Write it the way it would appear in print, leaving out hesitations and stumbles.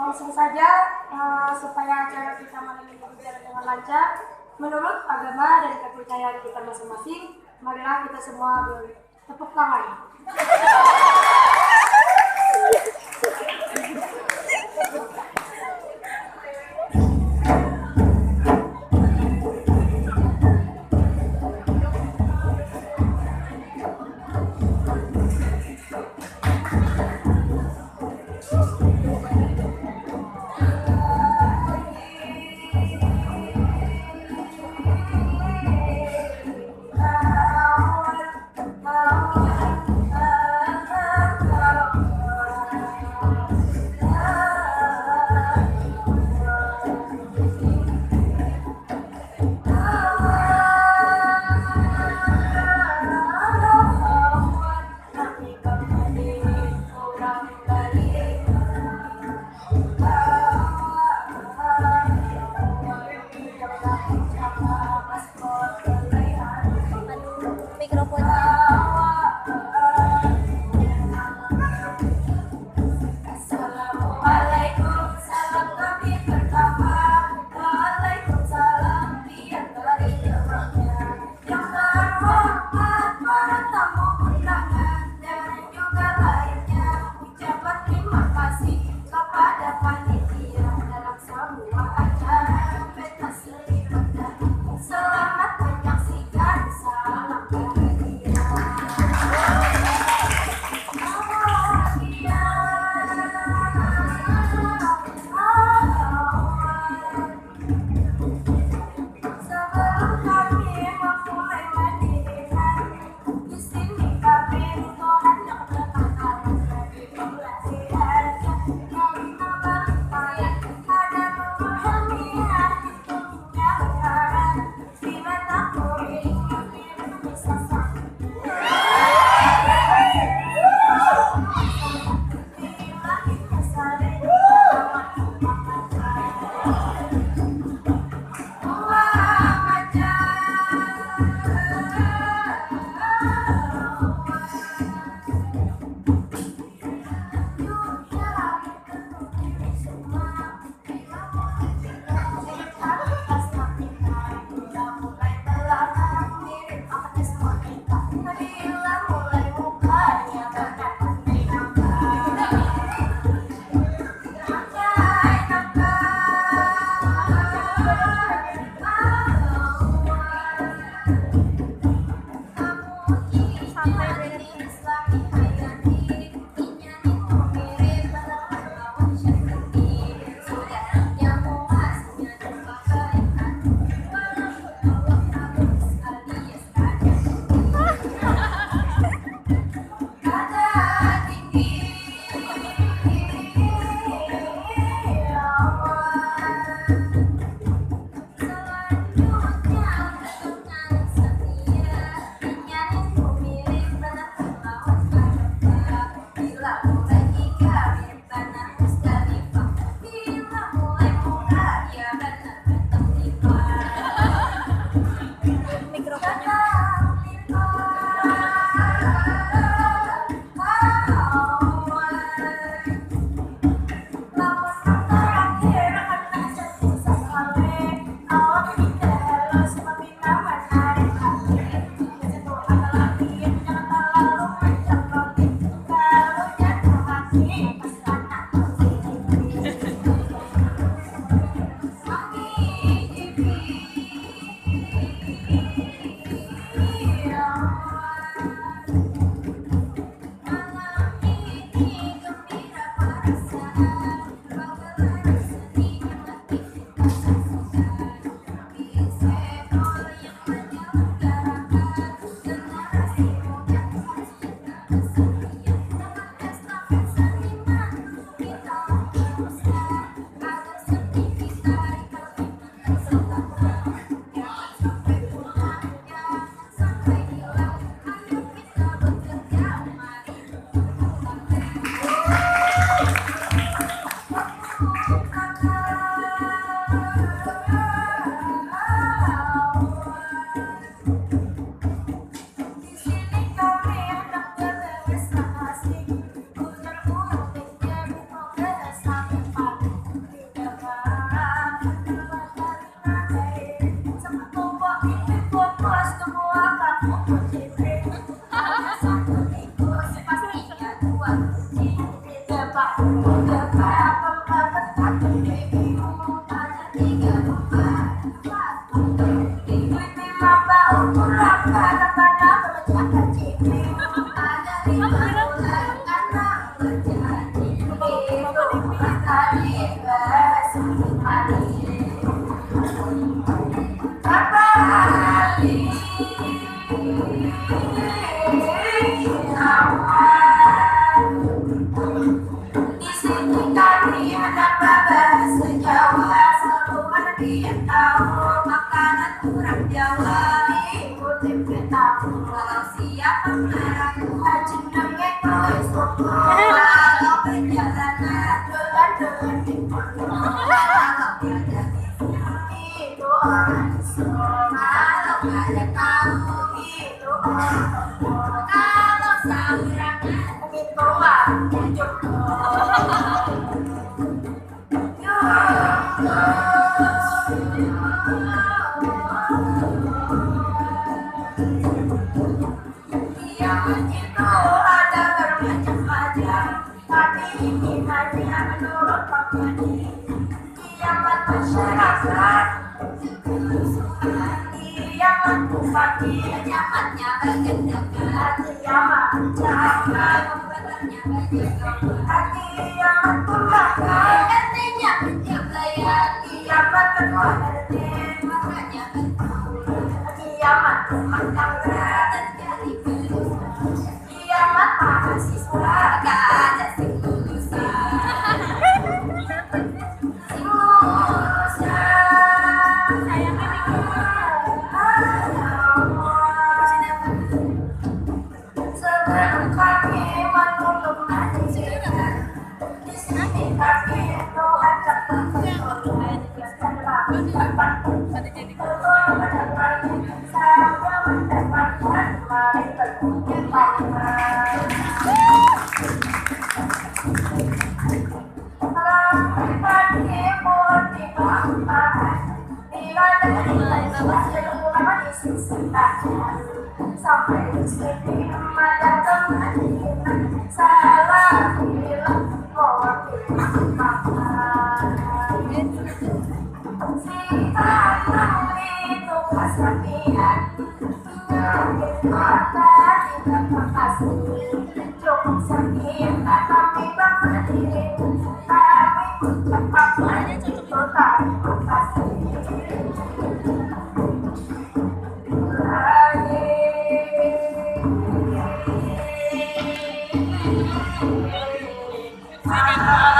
langsung saja supaya acara kita malam ini berjalan dengan lancar. Menurut agama dan kepercayaan kita masing-masing, marilah kita semua bertepuk tangan. Di sini kami mendapat bahasa Jawa, seluruh dia tahu makanan kurang Jawa. Ikuti tahu kalau siapa marah, ajin nengek kue sopo. Kalau perjalanan jalan di pondok, kalau ada itu orang semua. Kalau ada kamu itu orang tua. Kalau saurangan itu warga Joko. Kiamat itu ada bermacam-macam, tapi ini hanya menurut Pakmani. Kiamat masyarakat, kiamat bupati, kiamatnya bergendakan, kiamat jaman, kiamatnya bergendakan, kiamat pemakai, artinya penjagaan, kiamat ketua RT, makanya kiamat rumah tangga terjadi kelusan, kiamat mahasiswa gak ada sing lulusan, sing lulusan sebelum kami menutup majikan, di sini kami doa cepat sampai di sini ada teman salah bilang mewakili makan si anak itu kesepian penyakit mata tidak makasih cukup sakit tapi berdiri kami cepat itu terima kasih. Ah